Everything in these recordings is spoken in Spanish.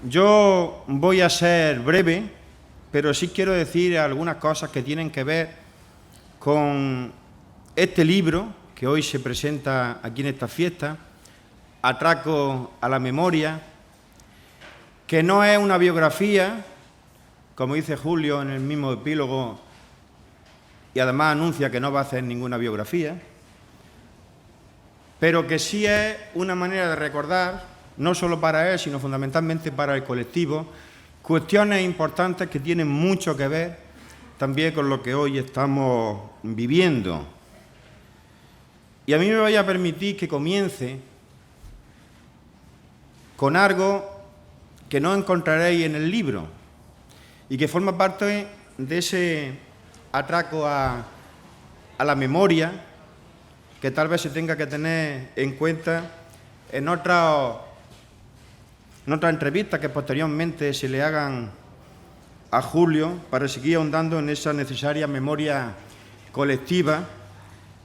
Yo voy a ser breve, pero sí quiero decir algunas cosas que tienen que ver con este libro que hoy se presenta aquí en esta fiesta, Atraco a la memoria, que no es una biografía, como dice Julio en el mismo epílogo, y además anuncia que no va a hacer ninguna biografía, pero que sí es una manera de recordar, no solo para él, sino fundamentalmente para el colectivo, cuestiones importantes que tienen mucho que ver también con lo que hoy estamos viviendo. Y a mí me vaya a permitir que comience con algo que no encontraréis en el libro y que forma parte de ese atraco a la memoria que tal vez se tenga que tener en cuenta en otras entrevistas que posteriormente se le hagan a Julio para seguir ahondando en esa necesaria memoria colectiva,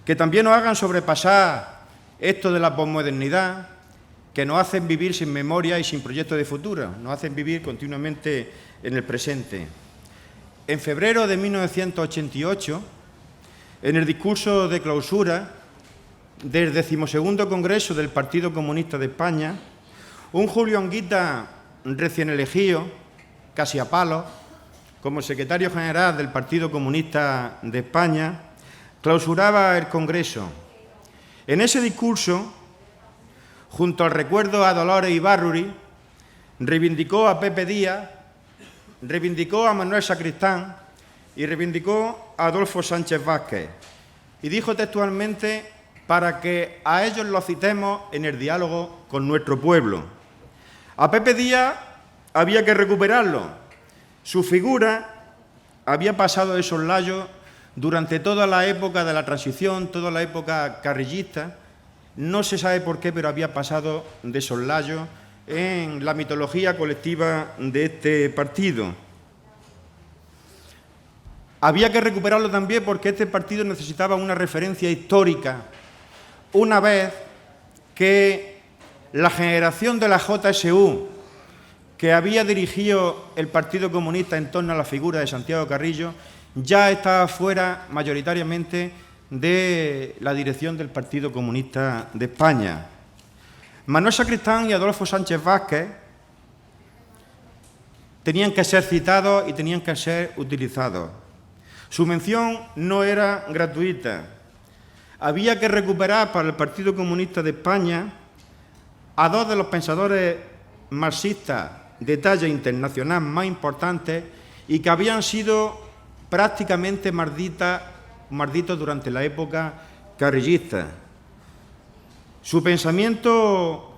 que también nos hagan sobrepasar esto de la posmodernidad, que nos hacen vivir sin memoria y sin proyecto de futuro, nos hacen vivir continuamente en el presente. En febrero de 1988, en el discurso de clausura del 12º Congreso del Partido Comunista de España, un Julio Anguita recién elegido, casi a palos, como secretario general del Partido Comunista de España, clausuraba el Congreso. En ese discurso, junto al recuerdo a Dolores Ibárruri, reivindicó a Pepe Díaz, reivindicó a Manuel Sacristán y reivindicó a Adolfo Sánchez Vázquez. Y dijo textualmente, para que a ellos los citemos en el diálogo con nuestro pueblo. A Pepe Díaz había que recuperarlo. Su figura había pasado de soslayo durante toda la época de la transición, toda la época carrillista. No se sabe por qué, pero había pasado de soslayo en la mitología colectiva de este partido. Había que recuperarlo también porque este partido necesitaba una referencia histórica, una vez que la generación de la JSU, que había dirigido el Partido Comunista en torno a la figura de Santiago Carrillo, ya estaba fuera mayoritariamente de la dirección del Partido Comunista de España. Manuel Sacristán y Adolfo Sánchez Vázquez tenían que ser citados y tenían que ser utilizados. Su mención no era gratuita. Había que recuperar para el Partido Comunista de España a dos de los pensadores marxistas de talla internacional más importantes y que habían sido prácticamente malditos durante la época carrillista. Su pensamiento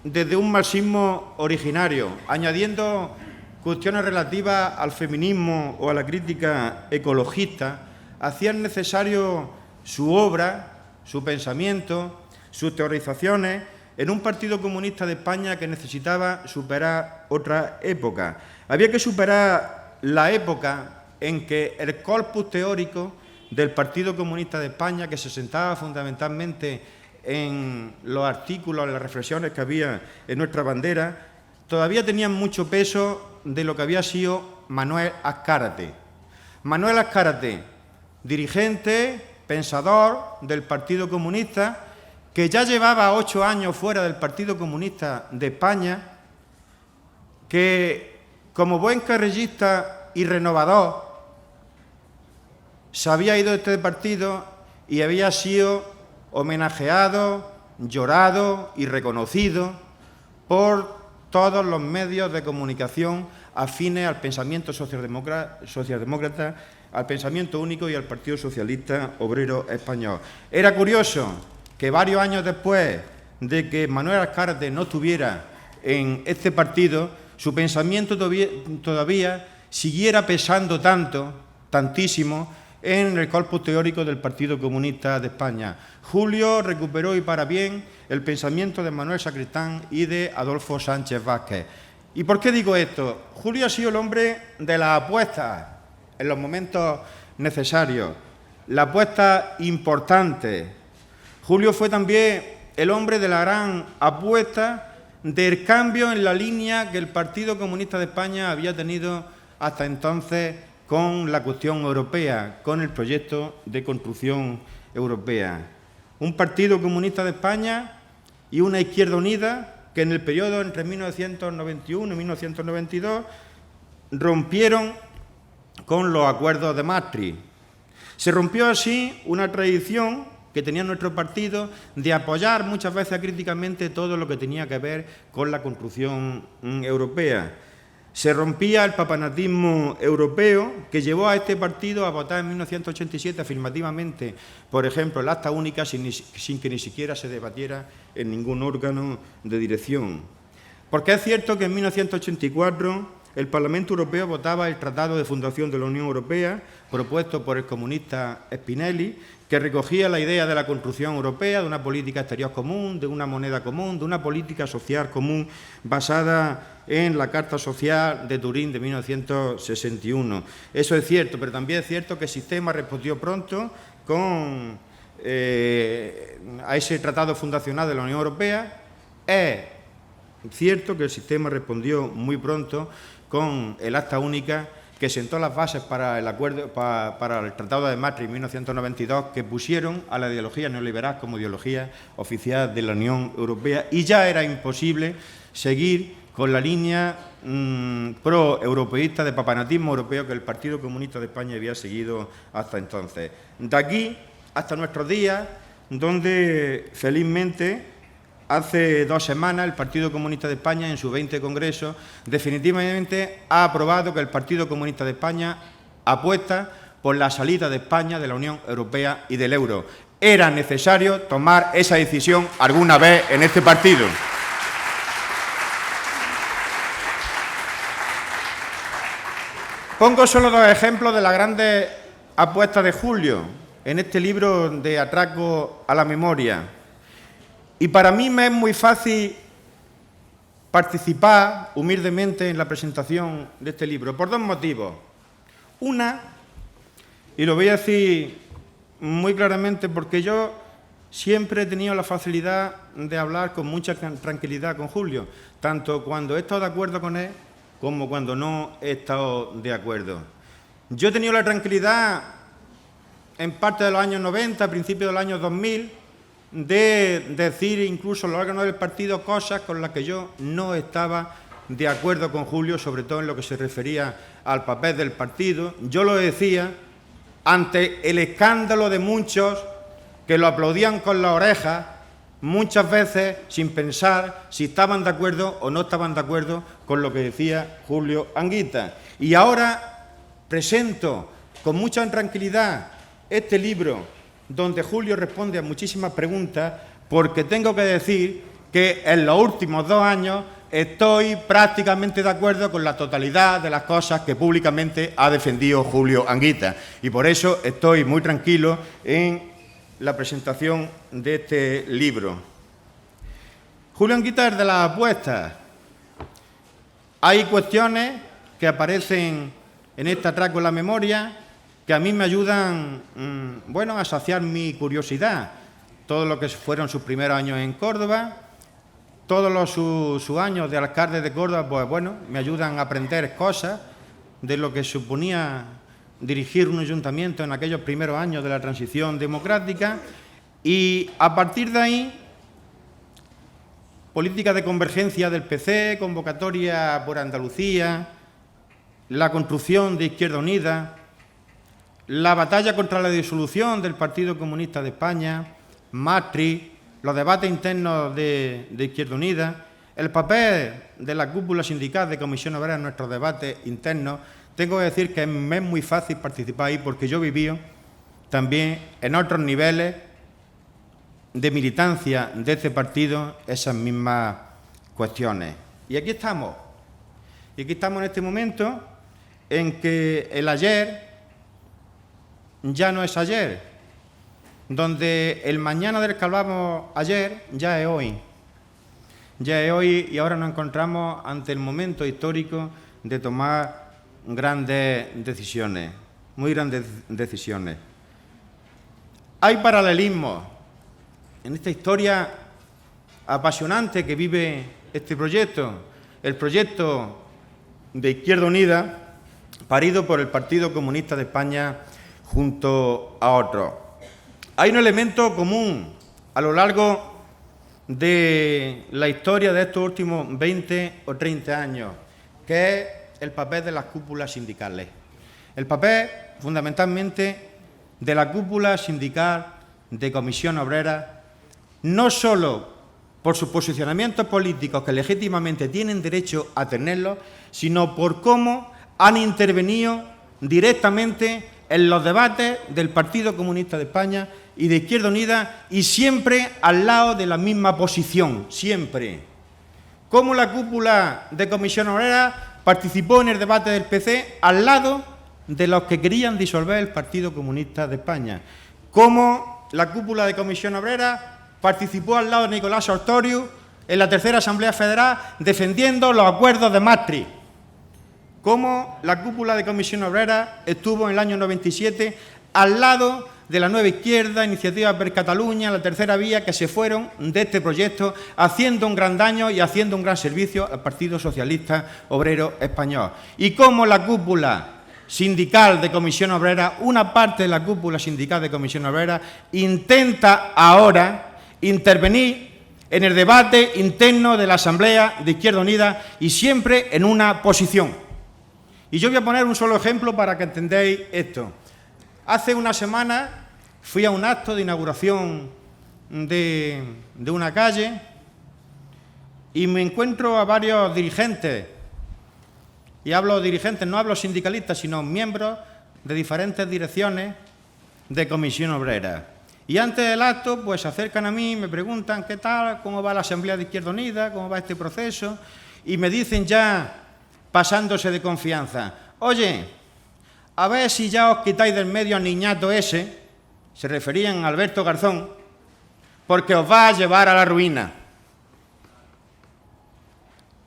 desde un marxismo originario, añadiendo cuestiones relativas al feminismo o a la crítica ecologista, hacían necesario su obra, su pensamiento, sus teorizaciones en un Partido Comunista de España que necesitaba superar otra época. Había que superar la época en que el corpus teórico del Partido Comunista de España, que se sentaba fundamentalmente en los artículos, en las reflexiones que había en nuestra bandera, todavía tenían mucho peso de lo que había sido Manuel Azcárate. Manuel Azcárate, dirigente, pensador del Partido Comunista, que ya llevaba 8 años fuera del Partido Comunista de España, que como buen carrillista y renovador se había ido de este partido y había sido homenajeado, llorado y reconocido por todos los medios de comunicación afines al pensamiento socialdemócrata, al pensamiento único y al Partido Socialista Obrero Español. Era curioso que varios años después de que Manuel Azcárate no estuviera en este partido, su pensamiento todavía siguiera pesando tantísimo en el corpus teórico del Partido Comunista de España. Julio recuperó y para bien el pensamiento de Manuel Sacristán y de Adolfo Sánchez Vázquez. ¿Y por qué digo esto? Julio ha sido el hombre de las apuestas en los momentos necesarios, la apuesta importante. Julio fue también el hombre de la gran apuesta del cambio en la línea que el Partido Comunista de España había tenido hasta entonces con la cuestión europea, con el proyecto de construcción europea. Un Partido Comunista de España y una Izquierda Unida que en el periodo entre 1991 y 1992 rompieron con los acuerdos de Maastricht. Se rompió así una tradición que tenía nuestro partido de apoyar muchas veces críticamente todo lo que tenía que ver con la construcción europea. Se rompía el papanatismo europeo que llevó a este partido a votar en 1987 afirmativamente, por ejemplo, el acta única sin que ni siquiera se debatiera en ningún órgano de dirección. Porque es cierto que en 1984 el Parlamento Europeo votaba el Tratado de Fundación de la Unión Europea, propuesto por el comunista Spinelli, que recogía la idea de la construcción europea, de una política exterior común, de una moneda común, de una política social común basada en la Carta Social de Turín de 1961. Eso es cierto, pero también es cierto que el sistema respondió pronto a ese tratado fundacional de la Unión Europea. Es cierto que el sistema respondió muy pronto con el acta única que sentó las bases para el acuerdo, para el Tratado de Maastricht en 1992, que pusieron a la ideología neoliberal como ideología oficial de la Unión Europea, y ya era imposible seguir con la línea pro-europeísta de papanatismo europeo que el Partido Comunista de España había seguido hasta entonces. De aquí hasta nuestros días, donde felizmente hace 2 semanas el Partido Comunista de España, en su 20 Congreso, definitivamente ha aprobado que el Partido Comunista de España apuesta por la salida de España de la Unión Europea y del euro. Era necesario tomar esa decisión alguna vez en este partido. Pongo solo 2 ejemplos de las grandes apuestas de Julio en este libro de Atraco a la Memoria. Y para mí me es muy fácil participar humildemente en la presentación de este libro, por 2 motivos. Una, y lo voy a decir muy claramente, porque yo siempre he tenido la facilidad de hablar con mucha tranquilidad con Julio, tanto cuando he estado de acuerdo con él como cuando no he estado de acuerdo. Yo he tenido la tranquilidad en parte de los años 90, a principios de los años 2000, de decir incluso en los órganos del partido cosas con las que yo no estaba de acuerdo con Julio, sobre todo en lo que se refería al papel del partido. Yo lo decía ante el escándalo de muchos que lo aplaudían con las orejas, muchas veces sin pensar si estaban de acuerdo o no estaban de acuerdo con lo que decía Julio Anguita. Y ahora presento con mucha tranquilidad este libro donde Julio responde a muchísimas preguntas, porque tengo que decir que en los últimos 2 años estoy prácticamente de acuerdo con la totalidad de las cosas que públicamente ha defendido Julio Anguita. Y por eso estoy muy tranquilo en la presentación de este libro. Julio Anguita es de las apuestas. Hay cuestiones que aparecen en este atraco en la memoria que a mí me ayudan, a saciar mi curiosidad. Todo lo que fueron sus primeros años en Córdoba, todos sus años de alcalde de Córdoba, me ayudan a aprender cosas de lo que suponía dirigir un ayuntamiento en aquellos primeros años de la transición democrática, y a partir de ahí, política de convergencia del PC, convocatoria por Andalucía, la construcción de Izquierda Unida, la batalla contra la disolución del Partido Comunista de España, Maastricht, los debates internos de Izquierda Unida, el papel de la cúpula sindical de Comisión Obrera en nuestros debates internos. Tengo que decir que me es muy fácil participar ahí porque yo viví también en otros niveles de militancia de este partido esas mismas cuestiones. Y aquí estamos. Y aquí estamos en este momento en que el ayer ya no es ayer, donde el mañana del que hablamos ayer ya es hoy. Ya es hoy, y ahora nos encontramos ante el momento histórico de tomar grandes decisiones, muy grandes decisiones. Hay paralelismos en esta historia apasionante que vive este proyecto, el proyecto de Izquierda Unida, parido por el Partido Comunista de España junto a otros. Hay un elemento común a lo largo de la historia de estos últimos 20 o 30 años, que es el papel de las cúpulas sindicales. El papel, fundamentalmente, de la cúpula sindical de Comisión Obrera, no solo por sus posicionamientos políticos que legítimamente tienen derecho a tenerlos, sino por cómo han intervenido directamente en los debates del Partido Comunista de España y de Izquierda Unida, y siempre al lado de la misma posición, siempre. Cómo la cúpula de Comisión Obrera participó en el debate del PC al lado de los que querían disolver el Partido Comunista de España. Cómo la cúpula de Comisión Obrera participó al lado de Nicolás Sartorius en la tercera Asamblea Federal defendiendo los acuerdos de Maastricht. Cómo la cúpula de Comisión Obrera estuvo en el año 97 al lado de la Nueva Izquierda, Iniciativa per Catalunya, la Tercera Vía, que se fueron de este proyecto haciendo un gran daño y haciendo un gran servicio al Partido Socialista Obrero Español. Y cómo la cúpula sindical de Comisión Obrera, una parte de la cúpula sindical de Comisión Obrera, intenta ahora intervenir en el debate interno de la Asamblea de Izquierda Unida y siempre en una posición. Y yo voy a poner un solo ejemplo para que entendáis esto. Hace una semana fui a un acto de inauguración de una calle y me encuentro a varios dirigentes. Y hablo de dirigentes, no hablo sindicalistas, sino miembros de diferentes direcciones de Comisión Obrera. Y antes del acto, pues se acercan a mí y me preguntan qué tal, cómo va la Asamblea de Izquierda Unida, cómo va este proceso, y me dicen ya, pasándose de confianza, oye, a ver si ya os quitáis del medio al niñato ese, se referían a Alberto Garzón, porque os va a llevar a la ruina.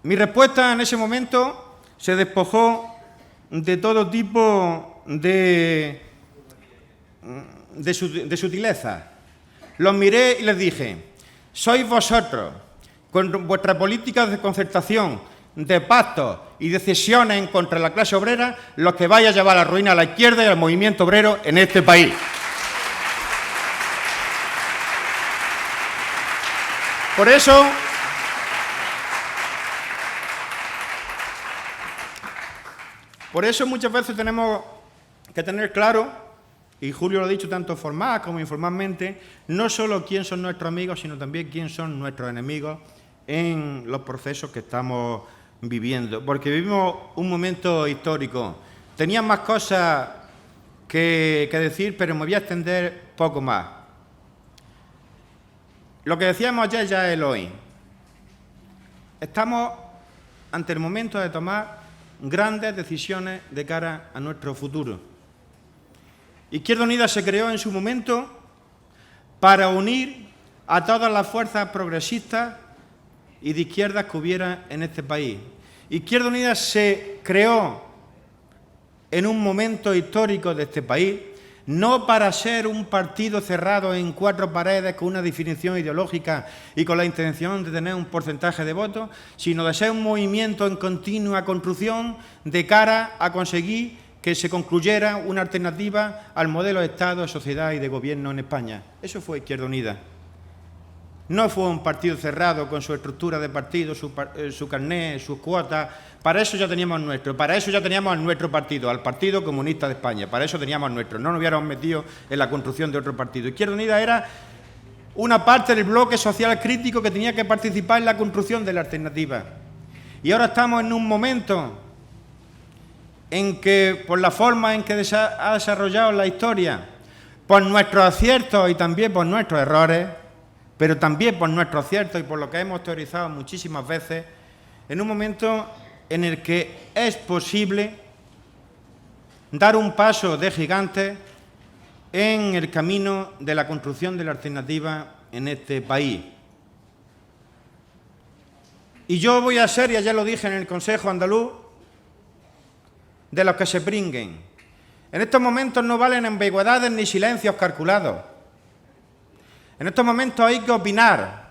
Mi respuesta en ese momento se despojó de todo tipo de sutileza. Los miré y les dije, sois vosotros, con vuestra política de concertación, de pactos y de cesiones en contra de la clase obrera, los que vais a llevar a la ruina a la izquierda y al movimiento obrero en este país. Por eso muchas veces tenemos que tener claro, y Julio lo ha dicho tanto formal como informalmente, no solo quién son nuestros amigos, sino también quién son nuestros enemigos en los procesos que estamos viviendo, porque vivimos un momento histórico. Tenía más cosas que decir, pero me voy a extender poco más. Lo que decíamos ayer ya es el hoy. Estamos ante el momento de tomar grandes decisiones de cara a nuestro futuro. Izquierda Unida se creó en su momento para unir a todas las fuerzas progresistas y de izquierdas que hubiera en este país. Izquierda Unida se creó en un momento histórico de este país, no para ser un partido cerrado en cuatro paredes con una definición ideológica y con la intención de tener un porcentaje de votos, sino de ser un movimiento en continua construcción de cara a conseguir que se concluyera una alternativa al modelo de Estado, de sociedad y de gobierno en España. Eso fue Izquierda Unida. No fue un partido cerrado con su estructura de partido, su carné, sus cuotas. Para eso ya teníamos nuestro. Para eso ya teníamos al nuestro partido, al Partido Comunista de España. Para eso teníamos nuestro. No nos hubiéramos metido en la construcción de otro partido. Izquierda Unida era una parte del bloque social crítico que tenía que participar en la construcción de la alternativa. Y ahora estamos en un momento en que, por la forma en que ha desarrollado la historia, por nuestros aciertos y también por nuestros errores, pero también por nuestros aciertos y por lo que hemos teorizado muchísimas veces, en un momento en el que es posible dar un paso de gigante en el camino de la construcción de la alternativa en este país. Y yo voy a ser, y ayer lo dije en el Consejo Andaluz, de los que se pringuen. En estos momentos no valen ambigüedades ni silencios calculados. En estos momentos hay que opinar.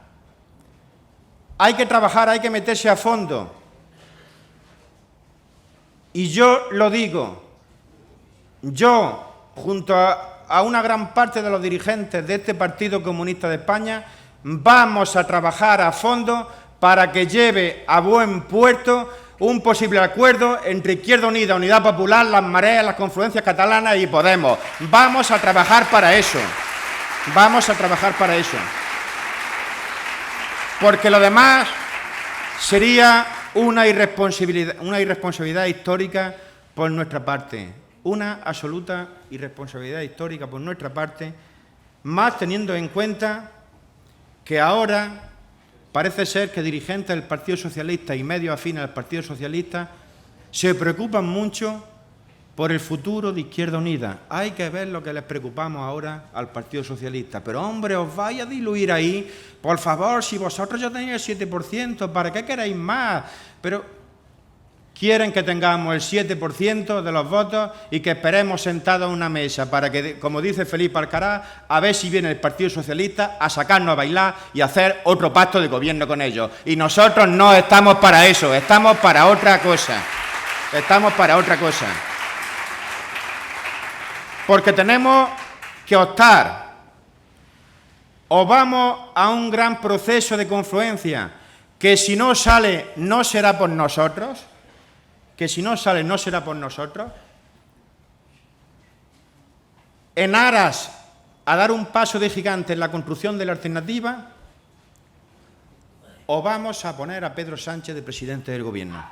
hay que trabajar, hay que meterse a fondo. Y yo lo digo, yo, junto a una gran parte de los dirigentes de este Partido Comunista de España, vamos a trabajar a fondo para que lleve a buen puerto un posible acuerdo entre Izquierda Unida, Unidad Popular, las mareas, las confluencias catalanas y Podemos. Vamos a trabajar para eso. Vamos a trabajar para eso. Porque lo demás sería una irresponsabilidad histórica por nuestra parte. Una absoluta irresponsabilidad histórica por nuestra parte, más teniendo en cuenta que ahora parece ser que dirigentes del Partido Socialista y medios afines al Partido Socialista se preocupan mucho por el futuro de Izquierda Unida. Hay que ver lo que les preocupamos ahora al Partido Socialista. Pero, hombre, os vais a diluir ahí. Por favor, si vosotros ya tenéis el 7%, ¿para qué queréis más? Pero quieren que tengamos el 7% de los votos y que esperemos sentados a una mesa para que, como dice Felipe Alcaraz, a ver si viene el Partido Socialista a sacarnos a bailar y hacer otro pacto de gobierno con ellos. Y nosotros no estamos para eso, estamos para otra cosa. Estamos para otra cosa. Porque tenemos que optar. O vamos a un gran proceso de confluencia que si no sale no será por nosotros, en aras a dar un paso de gigante en la construcción de la alternativa, o vamos a poner a Pedro Sánchez de presidente del Gobierno.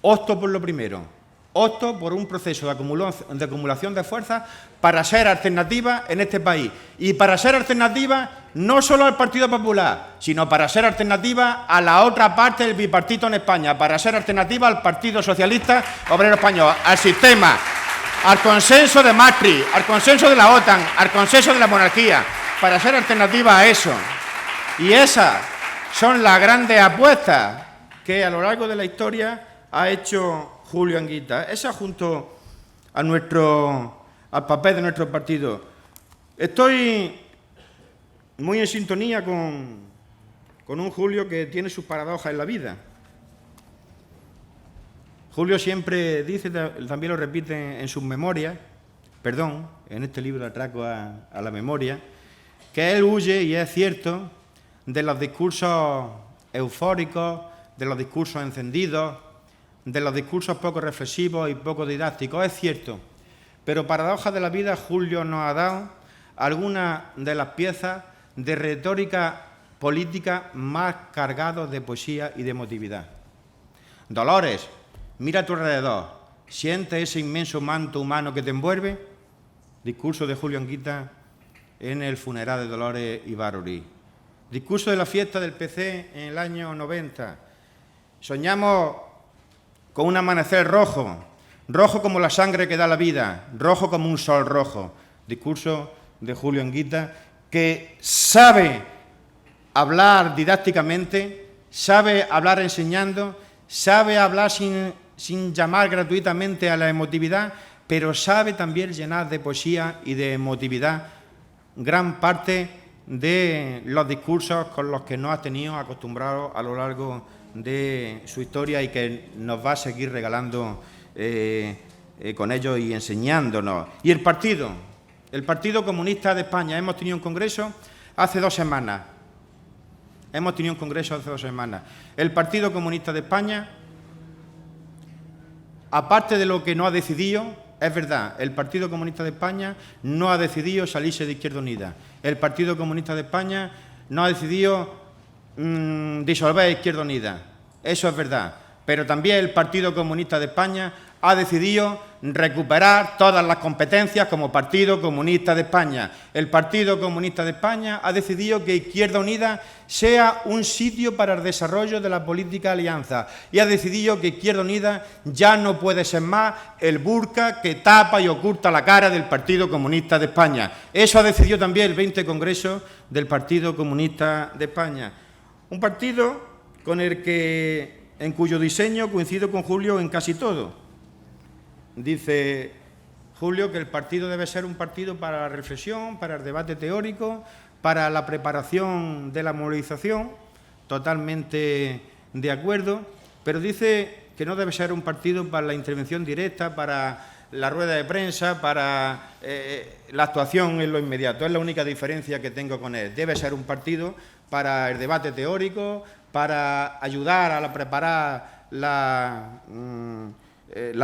Opto por lo primero. Opto por un proceso de acumulación de fuerzas para ser alternativa en este país. Y para ser alternativa no solo al Partido Popular, sino para ser alternativa a la otra parte del bipartito en España, para ser alternativa al Partido Socialista Obrero Español, al sistema, al consenso de Maastricht, al consenso de la OTAN, al consenso de la monarquía, para ser alternativa a eso. Y esas son las grandes apuestas que a lo largo de la historia ha hecho Julio Anguita. Esa junto al papel de nuestro partido. Estoy muy en sintonía con un Julio que tiene sus paradojas en la vida. Julio siempre dice, también lo repite en sus memorias, en este libro de Atraco a la memoria, que él huye, y es cierto, de los discursos eufóricos, de los discursos encendidos, de los discursos poco reflexivos y poco didácticos. Es cierto, pero paradojas de la vida, Julio nos ha dado algunas de las piezas de retórica política más cargados de poesía y de emotividad. Dolores, mira a tu alrededor, siente ese inmenso manto humano que te envuelve. Discurso de Julio Anguita en el funeral de Dolores Ibárruri. Discurso de la fiesta del PC en el año 90. Soñamos con un amanecer rojo, rojo como la sangre que da la vida, rojo como un sol rojo. Discurso de Julio Anguita, que sabe hablar didácticamente, sabe hablar enseñando, sabe hablar sin llamar gratuitamente a la emotividad, pero sabe también llenar de poesía y de emotividad gran parte de los discursos con los que nos ha tenido acostumbrados a lo largo de su historia y que nos va a seguir regalando con ellos y enseñándonos. Y el Partido Comunista de España, hemos tenido un congreso hace 2 semanas. El Partido Comunista de España, aparte de lo que no ha decidido, es verdad, el Partido Comunista de España no ha decidido salirse de Izquierda Unida. El Partido Comunista de España no ha decidido disolver Izquierda Unida. Eso es verdad. Pero también el Partido Comunista de España ha decidido recuperar todas las competencias como Partido Comunista de España. El Partido Comunista de España ha decidido que Izquierda Unida sea un sitio para el desarrollo de la política alianza y ha decidido que Izquierda Unida ya no puede ser más el burka que tapa y oculta la cara del Partido Comunista de España. Eso ha decidido también el 20 Congreso del Partido Comunista de España. Un partido en cuyo diseño coincido con Julio en casi todo. Dice Julio que el partido debe ser un partido para la reflexión, para el debate teórico, para la preparación de la movilización, totalmente de acuerdo, pero dice que no debe ser un partido para la intervención directa, para la rueda de prensa, para la actuación en lo inmediato. Es la única diferencia que tengo con él. Debe ser un partido para el debate teórico, para ayudar a preparar la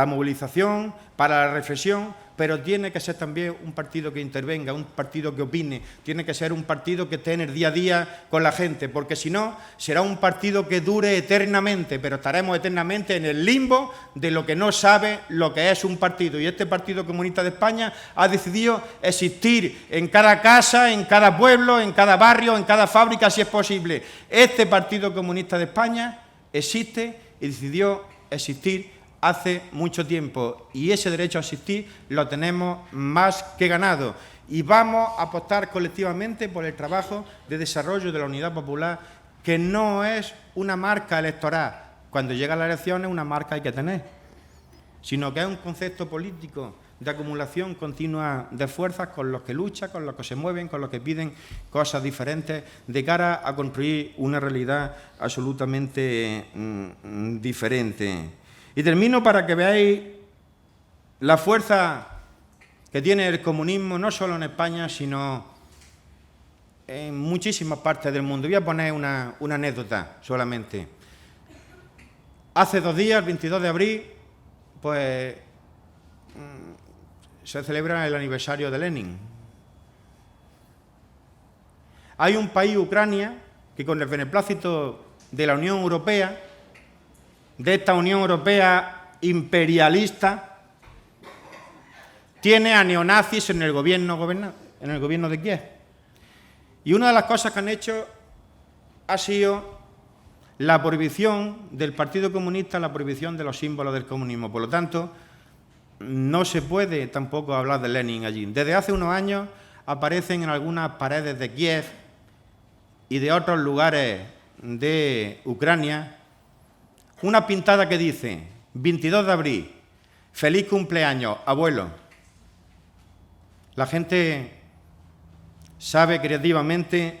movilización, para la reflexión, pero tiene que ser también un partido que intervenga, un partido que opine, tiene que ser un partido que esté en el día a día con la gente, porque si no, será un partido que dure eternamente, pero estaremos eternamente en el limbo de lo que no sabe lo que es un partido. Y este Partido Comunista de España ha decidido existir en cada casa, en cada pueblo, en cada barrio, en cada fábrica, si es posible. Este Partido Comunista de España existe y decidió existir hace mucho tiempo, y ese derecho a existir lo tenemos más que ganado, y vamos a apostar colectivamente por el trabajo de desarrollo de la Unidad Popular, que no es una marca electoral. Cuando llegan las elecciones una marca hay que tener, sino que es un concepto político de acumulación continua de fuerzas con los que luchan, con los que se mueven, con los que piden cosas diferentes de cara a construir una realidad absolutamente diferente. Y termino para que veáis la fuerza que tiene el comunismo, no solo en España, sino en muchísimas partes del mundo. Voy a poner una anécdota solamente. Hace 2 días, el 22 de abril, pues se celebra el aniversario de Lenin. Hay un país, Ucrania, que con el beneplácito de la Unión Europea, de esta Unión Europea imperialista, tiene a neonazis en el gobierno de Kiev. Y una de las cosas que han hecho ha sido la prohibición del Partido Comunista, la prohibición de los símbolos del comunismo. Por lo tanto, no se puede tampoco hablar de Lenin allí. Desde hace unos años aparecen en algunas paredes de Kiev y de otros lugares de Ucrania una pintada que dice: 22 de abril, feliz cumpleaños, abuelo. La gente sabe creativamente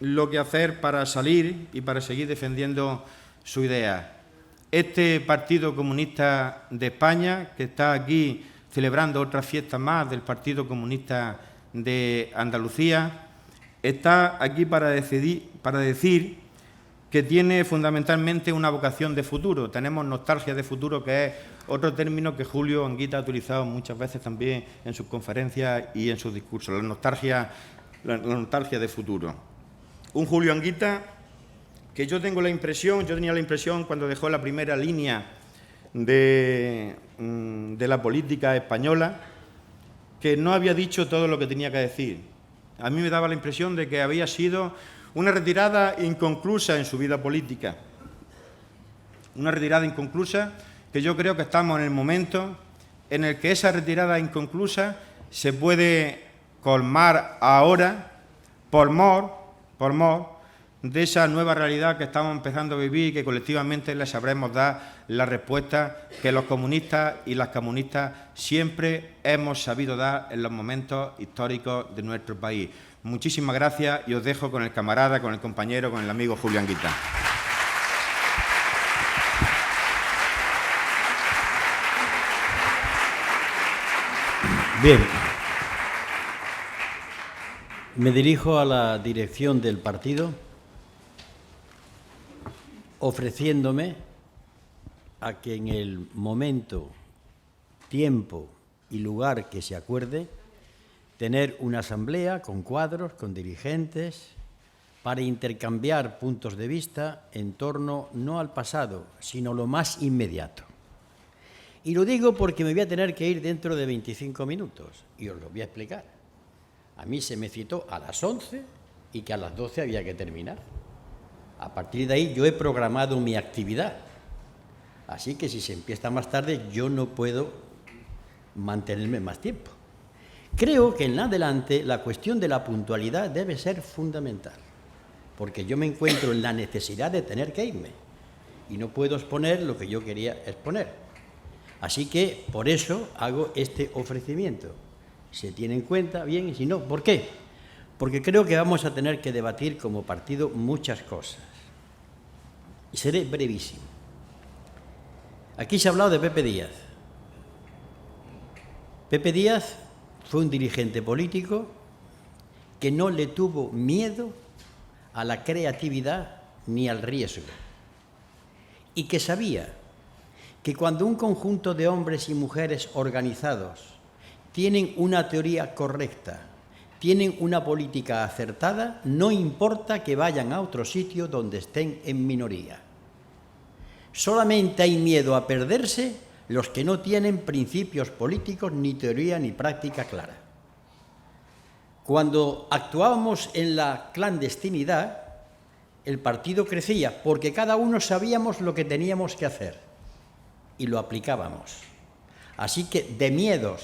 lo que hacer para salir y para seguir defendiendo su idea. Este Partido Comunista de España, que está aquí celebrando otra fiesta más del Partido Comunista de Andalucía, está aquí para decir que tiene fundamentalmente una vocación de futuro. Tenemos nostalgia de futuro, que es otro término que Julio Anguita ha utilizado muchas veces también en sus conferencias y en sus discursos, la nostalgia de futuro. Un Julio Anguita que yo tenía la impresión cuando dejó la primera línea de la política española, que no había dicho todo lo que tenía que decir. A mí me daba la impresión de que había sido una retirada inconclusa en su vida política. Una retirada inconclusa que yo creo que estamos en el momento en el que esa retirada inconclusa se puede colmar ahora por mor de esa nueva realidad que estamos empezando a vivir y que colectivamente le sabremos dar la respuesta que los comunistas y las comunistas siempre hemos sabido dar en los momentos históricos de nuestro país. Muchísimas gracias y os dejo con el camarada, con el compañero, con el amigo Julio Anguita. Bien. Me dirijo a la dirección del partido ofreciéndome a que en el momento, tiempo y lugar que se acuerde, tener una asamblea con cuadros, con dirigentes, para intercambiar puntos de vista en torno no al pasado, sino lo más inmediato. Y lo digo porque me voy a tener que ir dentro de 25 minutos y os lo voy a explicar. A mí se me citó a las 11 y que a las 12 había que terminar. A partir de ahí yo he programado mi actividad. Así que si se empieza más tarde, yo no puedo mantenerme más tiempo. Creo que en adelante la cuestión de la puntualidad debe ser fundamental, porque yo me encuentro en la necesidad de tener que irme y no puedo exponer lo que yo quería exponer. Así que por eso hago este ofrecimiento. Se tiene en cuenta, bien, y si no, ¿por qué? Porque creo que vamos a tener que debatir como partido muchas cosas. Y seré brevísimo. Aquí se ha hablado de Pepe Díaz. Pepe Díaz fue un dirigente político que no le tuvo miedo a la creatividad ni al riesgo, y que sabía que cuando un conjunto de hombres y mujeres organizados tienen una teoría correcta, tienen una política acertada, no importa que vayan a otro sitio donde estén en minoría. Solamente hay miedo a perderse los que no tienen principios políticos, ni teoría, ni práctica clara. Cuando actuábamos en la clandestinidad, el partido crecía porque cada uno sabíamos lo que teníamos que hacer y lo aplicábamos. Así que de miedos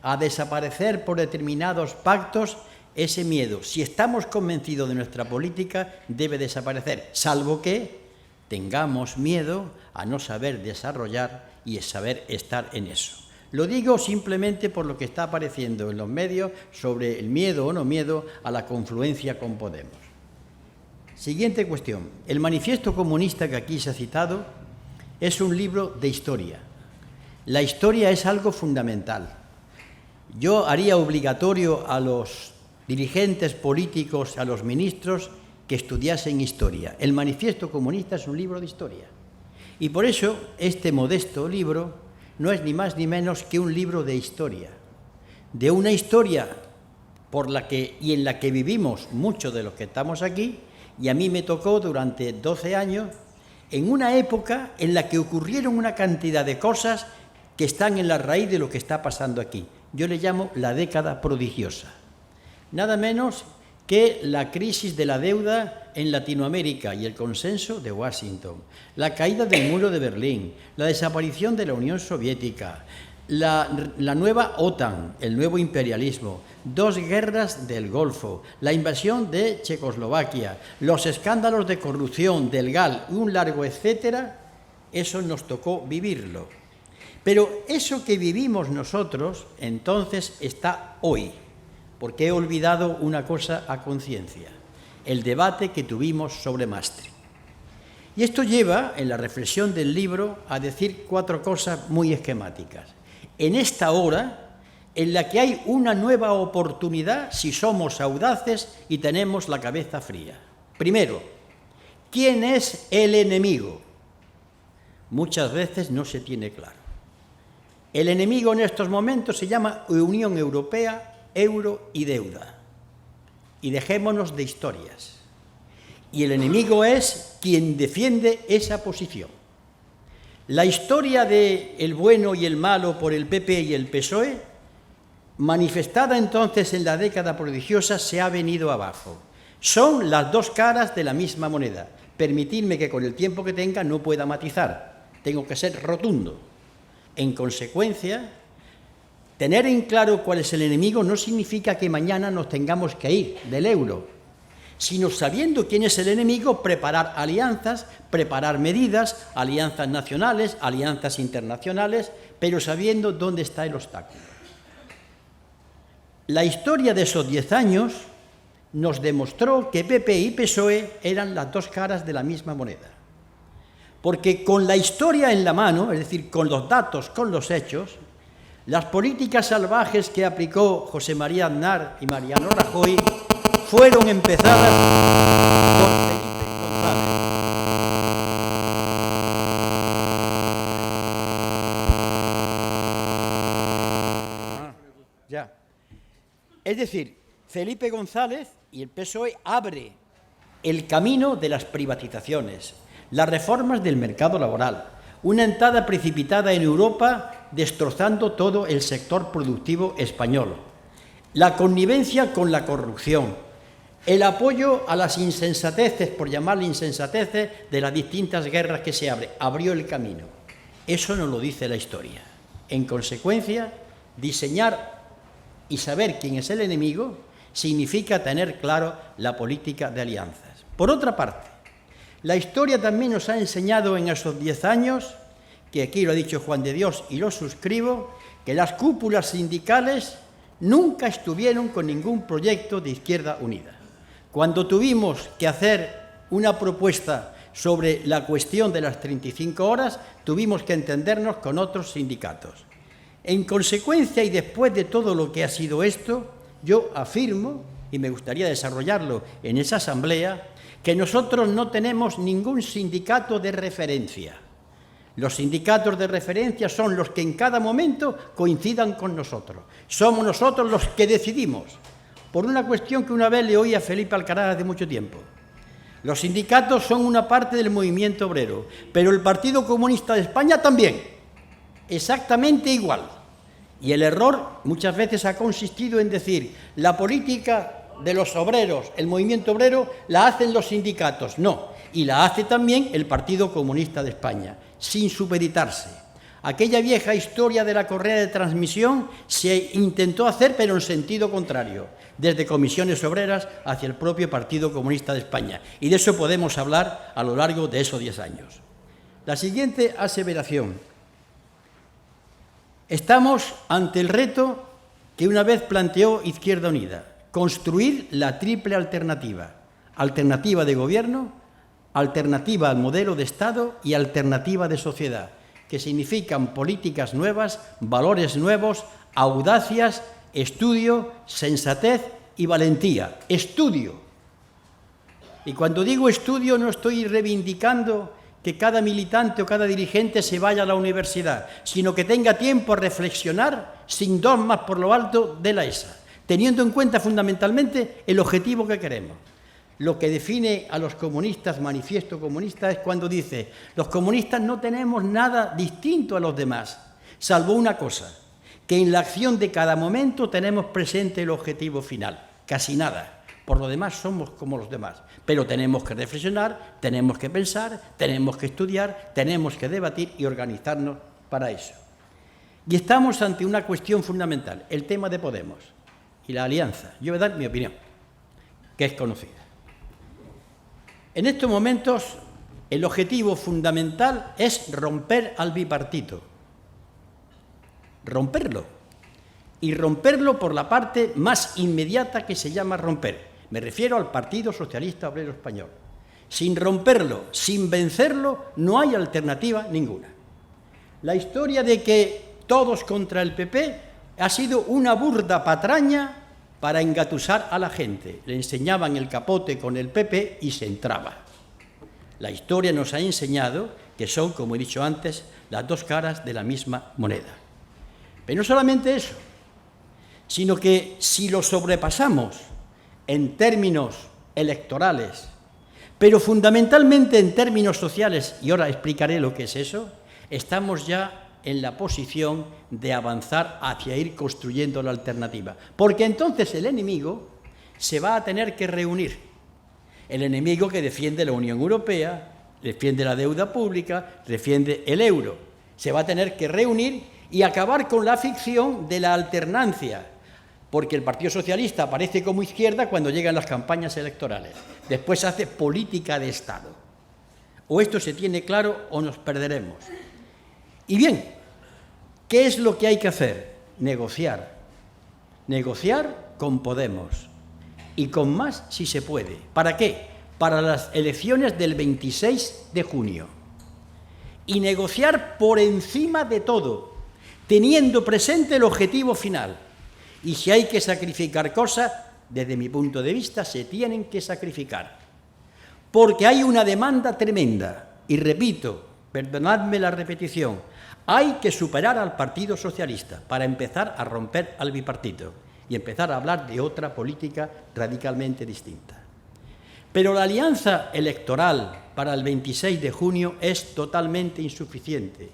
a desaparecer por determinados pactos, ese miedo, si estamos convencidos de nuestra política, debe desaparecer, salvo que tengamos miedo a no saber desarrollar y saber estar en eso. Lo digo simplemente por lo que está apareciendo en los medios sobre el miedo o no miedo a la confluencia con Podemos. Siguiente cuestión. El Manifiesto Comunista que aquí se ha citado es un libro de historia. La historia es algo fundamental. Yo haría obligatorio a los dirigentes políticos, a los ministros, que estudiasen historia. El Manifiesto Comunista es un libro de historia. Y por eso este modesto libro no es ni más ni menos que un libro de historia. De una historia por la que y en la que vivimos muchos de los que estamos aquí, y a mí me tocó durante 12 años, en una época en la que ocurrieron una cantidad de cosas que están en la raíz de lo que está pasando aquí. Yo le llamo la década prodigiosa. Nada menos que la crisis de la deuda en Latinoamérica y el consenso de Washington, la caída del muro de Berlín, la desaparición de la Unión Soviética, la nueva OTAN, el nuevo imperialismo, 2 guerras del Golfo, la invasión de Checoslovaquia, los escándalos de corrupción del GAL y un largo etcétera, eso nos tocó vivirlo. Pero eso que vivimos nosotros entonces está hoy, porque he olvidado una cosa a conciencia, el debate que tuvimos sobre Maastricht. Y esto lleva, en la reflexión del libro, a decir 4 cosas muy esquemáticas. En esta hora, en la que hay una nueva oportunidad si somos audaces y tenemos la cabeza fría. Primero, ¿quién es el enemigo? Muchas veces no se tiene claro. El enemigo en estos momentos se llama Unión Europea, euro y deuda. Y dejémonos de historias. Y el enemigo es quien defiende esa posición. La historia de el bueno y el malo por el PP y el PSOE, manifestada entonces en la década prodigiosa, se ha venido abajo. Son las 2 caras de la misma moneda. Permitidme que con el tiempo que tenga no pueda matizar. Tengo que ser rotundo. En consecuencia, tener en claro cuál es el enemigo no significa que mañana nos tengamos que ir del euro, sino sabiendo quién es el enemigo, preparar alianzas, preparar medidas, alianzas nacionales, alianzas internacionales, pero sabiendo dónde está el obstáculo. La historia de esos 10 años nos demostró que PP y PSOE eran las 2 caras de la misma moneda. Porque con la historia en la mano, es decir, con los datos, con los hechos, las políticas salvajes que aplicó José María Aznar y Mariano Rajoy fueron empezadas por Felipe González. Es decir, Felipe González y el PSOE abre el camino de las privatizaciones, las reformas del mercado laboral, una entrada precipitada en Europa destrozando todo el sector productivo español, la connivencia con la corrupción, el apoyo a las insensateces, por llamarle insensateces, de las distintas guerras que se abrió el camino. Eso nos lo dice la historia. En consecuencia, diseñar y saber quién es el enemigo significa tener claro la política de alianzas. Por otra parte, la historia también nos ha enseñado en esos 10 años, que aquí lo ha dicho Juan de Dios y lo suscribo, que las cúpulas sindicales nunca estuvieron con ningún proyecto de Izquierda Unida. Cuando tuvimos que hacer una propuesta sobre la cuestión de las 35 horas, tuvimos que entendernos con otros sindicatos. En consecuencia, y después de todo lo que ha sido esto, yo afirmo, y me gustaría desarrollarlo en esa asamblea, que nosotros no tenemos ningún sindicato de referencia. Los sindicatos de referencia son los que en cada momento coincidan con nosotros. Somos nosotros los que decidimos, por una cuestión que una vez le oí a Felipe Alcaraz hace mucho tiempo. Los sindicatos son una parte del movimiento obrero, pero el Partido Comunista de España también, exactamente igual. Y el error muchas veces ha consistido en decir, la política de los obreros, el movimiento obrero, la hacen los sindicatos. No, y la hace también el Partido Comunista de España, sin supeditarse. Aquella vieja historia de la correa de transmisión se intentó hacer, pero en sentido contrario, desde comisiones obreras hacia el propio Partido Comunista de España. Y de eso podemos hablar a lo largo de esos 10 años. La siguiente aseveración. Estamos ante el reto que una vez planteó Izquierda Unida, construir la triple alternativa. Alternativa de gobierno, alternativa al modelo de Estado y alternativa de sociedad, que significan políticas nuevas, valores nuevos, audacias, estudio, sensatez y valentía. Estudio. Y cuando digo estudio no estoy reivindicando que cada militante o cada dirigente se vaya a la universidad, sino que tenga tiempo a reflexionar sin dogmas por lo alto de la ESA, teniendo en cuenta fundamentalmente el objetivo que queremos. Lo que define a los comunistas, Manifiesto Comunista, es cuando dice, los comunistas no tenemos nada distinto a los demás, salvo una cosa, que en la acción de cada momento tenemos presente el objetivo final, casi nada. Por lo demás somos como los demás, pero tenemos que reflexionar, tenemos que pensar, tenemos que estudiar, tenemos que debatir y organizarnos para eso. Y estamos ante una cuestión fundamental, el tema de Podemos y la alianza. Yo voy a dar mi opinión, que es conocida. En estos momentos, el objetivo fundamental es romper al bipartito. Romperlo. Y romperlo por la parte más inmediata que se llama romper. Me refiero al Partido Socialista Obrero Español. Sin romperlo, sin vencerlo, no hay alternativa ninguna. La historia de que todos contra el PP ha sido una burda patraña para engatusar a la gente. Le enseñaban el capote con el PP y se entraba. La historia nos ha enseñado que son, como he dicho antes, las dos caras de la misma moneda. Pero no solamente eso, sino que si lo sobrepasamos en términos electorales, pero fundamentalmente en términos sociales, y ahora explicaré lo que es eso, estamos ya en la posición de avanzar hacia ir construyendo la alternativa. Porque entonces el enemigo se va a tener que reunir. El enemigo que defiende la Unión Europea, defiende la deuda pública, defiende el euro. Se va a tener que reunir y acabar con la ficción de la alternancia, porque el Partido Socialista aparece como izquierda cuando llegan las campañas electorales. Después hace política de Estado. O esto se tiene claro o nos perderemos. Y bien, ¿qué es lo que hay que hacer? Negociar. Negociar con Podemos. Y con más si se puede. ¿Para qué? Para las elecciones del 26 de junio. Y negociar por encima de todo, teniendo presente el objetivo final. Y si hay que sacrificar cosas, desde mi punto de vista, se tienen que sacrificar. Porque hay una demanda tremenda. Y repito, perdonadme la repetición, hay que superar al Partido Socialista para empezar a romper al bipartito y empezar a hablar de otra política radicalmente distinta. Pero la alianza electoral para el 26 de junio es totalmente insuficiente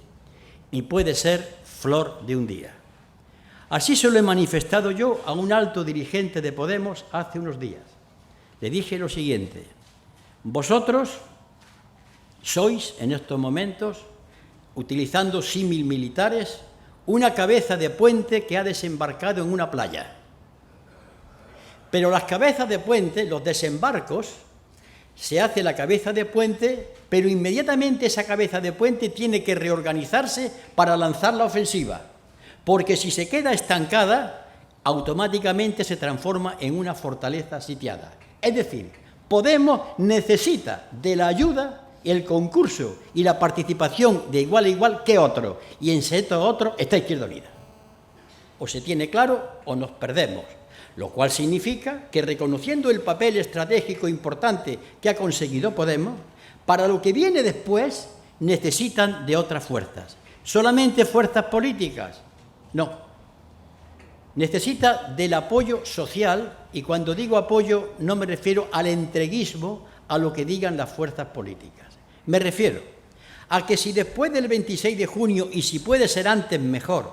y puede ser flor de un día. Así se lo he manifestado yo a un alto dirigente de Podemos hace unos días. Le dije lo siguiente: vosotros sois en estos momentos, utilizando símil militares, una cabeza de puente que ha desembarcado en una playa. Pero las cabezas de puente, los desembarcos, se hace la cabeza de puente, pero inmediatamente esa cabeza de puente tiene que reorganizarse para lanzar la ofensiva. Porque si se queda estancada, automáticamente se transforma en una fortaleza sitiada. Es decir, Podemos necesita de la ayuda el concurso y la participación de igual a igual que otro, y en ese otro está Izquierda Unida. O se tiene claro o nos perdemos, lo cual significa que, reconociendo el papel estratégico importante que ha conseguido Podemos, para lo que viene después necesitan de otras fuerzas. ¿Solamente fuerzas políticas? No. Necesita del apoyo social, y cuando digo apoyo no me refiero al entreguismo a lo que digan las fuerzas políticas. Me refiero a que si después del 26 de junio, y si puede ser antes mejor,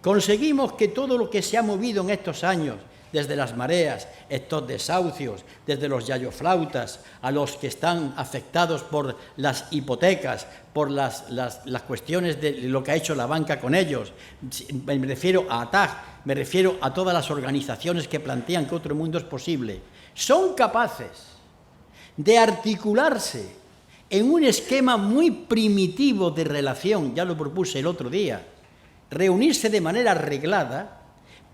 conseguimos que todo lo que se ha movido en estos años, desde las mareas, estos desahucios, desde los yayoflautas, a los que están afectados por las hipotecas, por las cuestiones de lo que ha hecho la banca con ellos, me refiero a ATAG, me refiero a todas las organizaciones que plantean que otro mundo es posible, son capaces de articularse en un esquema muy primitivo de relación, ya lo propuse el otro día, reunirse de manera reglada,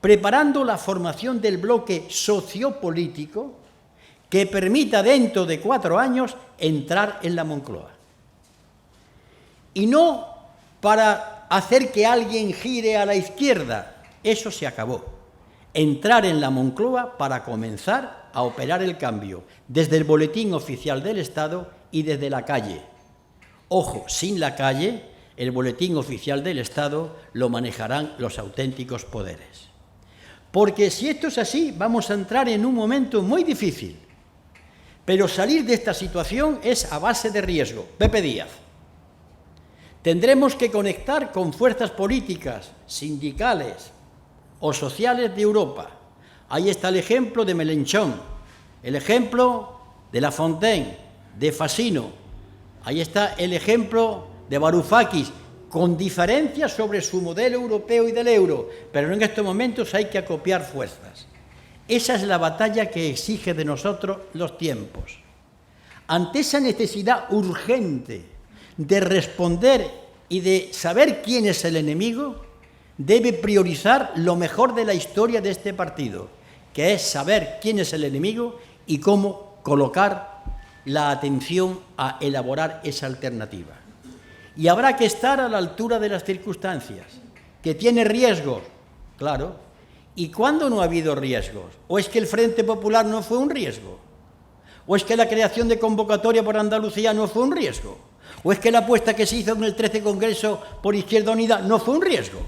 preparando la formación del bloque sociopolítico que permita dentro de 4 años entrar en la Moncloa. Y no para hacer que alguien gire a la izquierda, eso se acabó. Entrar en la Moncloa para comenzar a operar el cambio, desde el Boletín Oficial del Estado y desde la calle. Ojo, sin la calle, el Boletín Oficial del Estado lo manejarán los auténticos poderes. Porque si esto es así, vamos a entrar en un momento muy difícil. Pero salir de esta situación es a base de riesgo. Pepe Díaz. Tendremos que conectar con fuerzas políticas, sindicales o sociales de Europa. Ahí está el ejemplo de Mélenchon, el ejemplo de Lafontaine, de Fasino. Ahí está el ejemplo de Varoufakis, con diferencias sobre su modelo europeo y del euro, pero en estos momentos hay que acopiar fuerzas. Esa es la batalla que exige de nosotros los tiempos. Ante esa necesidad urgente de responder y de saber quién es el enemigo, debe priorizar lo mejor de la historia de este partido, que es saber quién es el enemigo y cómo colocar la atención a elaborar esa alternativa. Y habrá que estar a la altura de las circunstancias, que tiene riesgos, claro. ¿Y cuándo no ha habido riesgos? ¿O es que el Frente Popular no fue un riesgo? ¿O es que la creación de convocatoria por Andalucía no fue un riesgo? ¿O es que la apuesta que se hizo en el 13 Congreso por Izquierda Unida no fue un riesgo?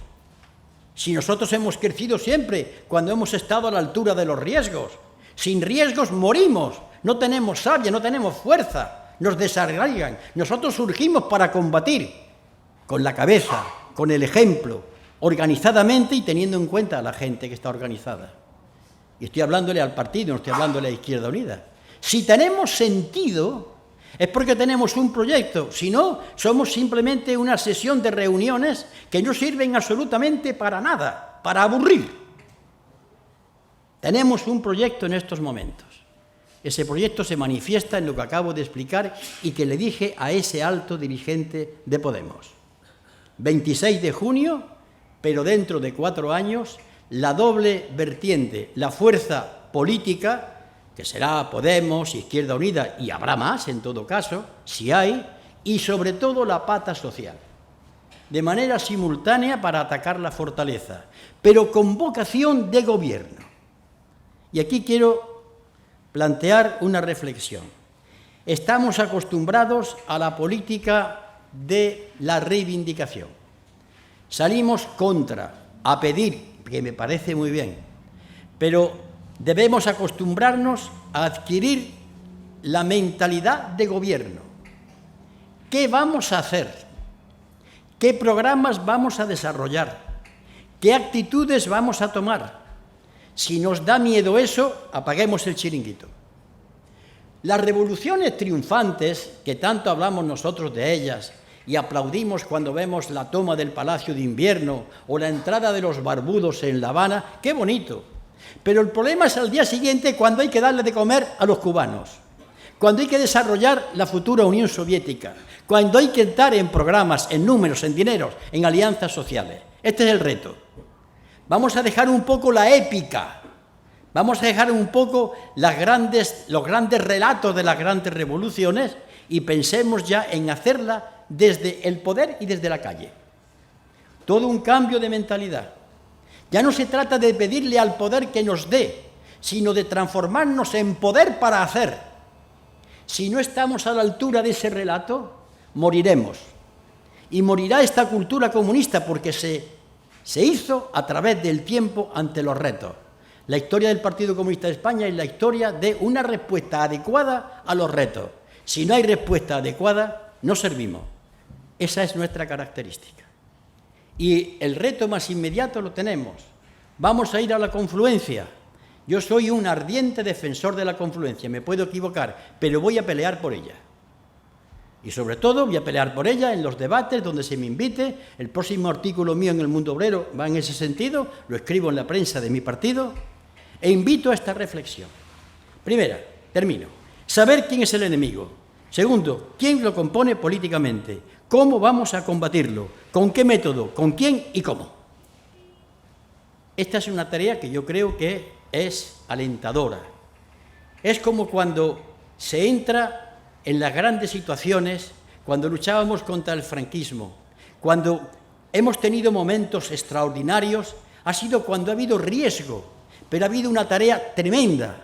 Si nosotros hemos crecido siempre cuando hemos estado a la altura de los riesgos. Sin riesgos morimos, no tenemos savia, no tenemos fuerza. Nos desarraigan. Nosotros surgimos para combatir con la cabeza, con el ejemplo, organizadamente y teniendo en cuenta a la gente que está organizada. Y estoy hablándole al partido, no estoy hablándole a Izquierda Unida. Si tenemos sentido, es porque tenemos un proyecto. Si no, somos simplemente una sesión de reuniones que no sirven absolutamente para nada, para aburrir. Tenemos un proyecto en estos momentos. Ese proyecto se manifiesta en lo que acabo de explicar y que le dije a ese alto dirigente de Podemos. 26 de junio, pero dentro de 4 años, la doble vertiente, la fuerza política, que será Podemos, Izquierda Unida, y habrá más en todo caso, si hay, y sobre todo la pata social, de manera simultánea para atacar la fortaleza, pero con vocación de gobierno. Y aquí quiero plantear una reflexión. Estamos acostumbrados a la política de la reivindicación. Salimos contra, a pedir, que me parece muy bien, pero debemos acostumbrarnos a adquirir la mentalidad de gobierno. ¿Qué vamos a hacer? ¿Qué programas vamos a desarrollar? ¿Qué actitudes vamos a tomar? Si nos da miedo eso, apaguemos el chiringuito. Las revoluciones triunfantes, que tanto hablamos nosotros de ellas y aplaudimos cuando vemos la toma del Palacio de Invierno o la entrada de los barbudos en La Habana, ¡qué bonito! Pero el problema es al día siguiente cuando hay que darle de comer a los cubanos, cuando hay que desarrollar la futura Unión Soviética, cuando hay que entrar en programas, en números, en dineros, en alianzas sociales. Este es el reto. Vamos a dejar un poco la épica, vamos a dejar un poco los grandes relatos de las grandes revoluciones y pensemos ya en hacerla desde el poder y desde la calle. Todo un cambio de mentalidad. Ya no se trata de pedirle al poder que nos dé, sino de transformarnos en poder para hacer. Si no estamos a la altura de ese relato, moriremos. Y morirá esta cultura comunista porque se hizo a través del tiempo ante los retos. La historia del Partido Comunista de España es la historia de una respuesta adecuada a los retos. Si no hay respuesta adecuada, no servimos. Esa es nuestra característica. Y el reto más inmediato lo tenemos. Vamos a ir a la confluencia. Yo soy un ardiente defensor de la confluencia, me puedo equivocar, pero voy a pelear por ella. Y sobre todo voy a pelear por ella en los debates donde se me invite. El próximo artículo mío en El Mundo Obrero va en ese sentido, lo escribo en la prensa de mi partido, e invito a esta reflexión. Primera, termino, saber quién es el enemigo. Segundo, quién lo compone políticamente. ¿Cómo vamos a combatirlo? ¿Con qué método? ¿Con quién y cómo? Esta es una tarea que yo creo que es alentadora. Es como cuando se entra en las grandes situaciones, cuando luchábamos contra el franquismo, cuando hemos tenido momentos extraordinarios, ha sido cuando ha habido riesgo, pero ha habido una tarea tremenda,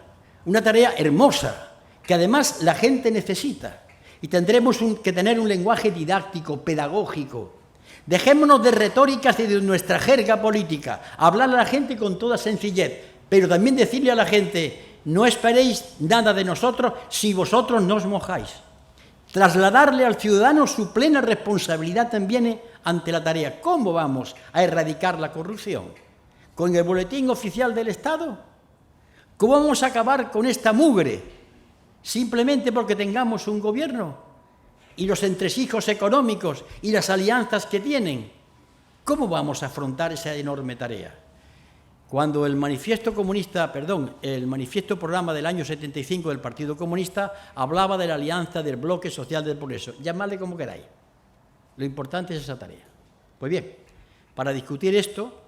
una tarea hermosa, que además la gente necesita. Y tendremos que tener un lenguaje didáctico, pedagógico. Dejémonos de retóricas y de nuestra jerga política, hablar a la gente con toda sencillez, pero también decirle a la gente: no esperéis nada de nosotros si vosotros no os mojáis. Trasladarle al ciudadano su plena responsabilidad también ante la tarea. ¿Cómo vamos a erradicar la corrupción? ¿Con el boletín oficial del Estado? ¿Cómo vamos a acabar con esta mugre? ¿Simplemente porque tengamos un gobierno? ¿Y los entresijos económicos y las alianzas que tienen? ¿Cómo vamos a afrontar esa enorme tarea? Cuando el manifiesto programa del año 75 del Partido Comunista hablaba de la alianza del bloque social del progreso, llamadle como queráis. Lo importante es esa tarea. Pues bien, para discutir esto,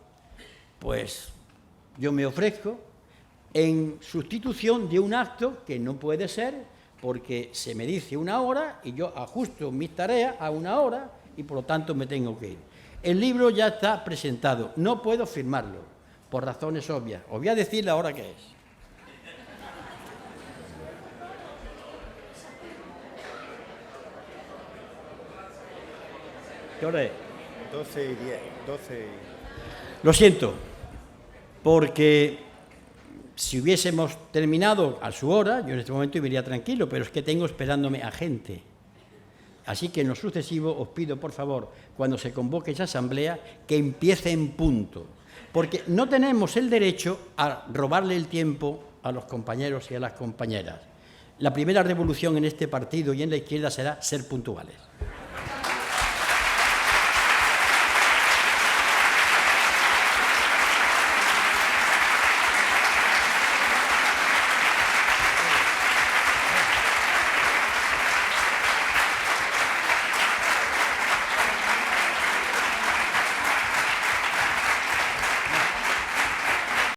pues yo me ofrezco en sustitución de un acto que no puede ser, porque se me dice una hora y yo ajusto mis tareas a una hora y por lo tanto me tengo que ir. El libro ya está presentado, no puedo firmarlo, por razones obvias. Os voy a decir la hora que es. ¿Qué hora es? 12:10. 12. Lo siento, porque si hubiésemos terminado a su hora, yo en este momento iría tranquilo, pero es que tengo esperándome a gente. Así que en lo sucesivo os pido, por favor, cuando se convoque esa asamblea, que empiece en punto. Porque no tenemos el derecho a robarle el tiempo a los compañeros y a las compañeras. La primera revolución en este partido y en la izquierda será ser puntuales.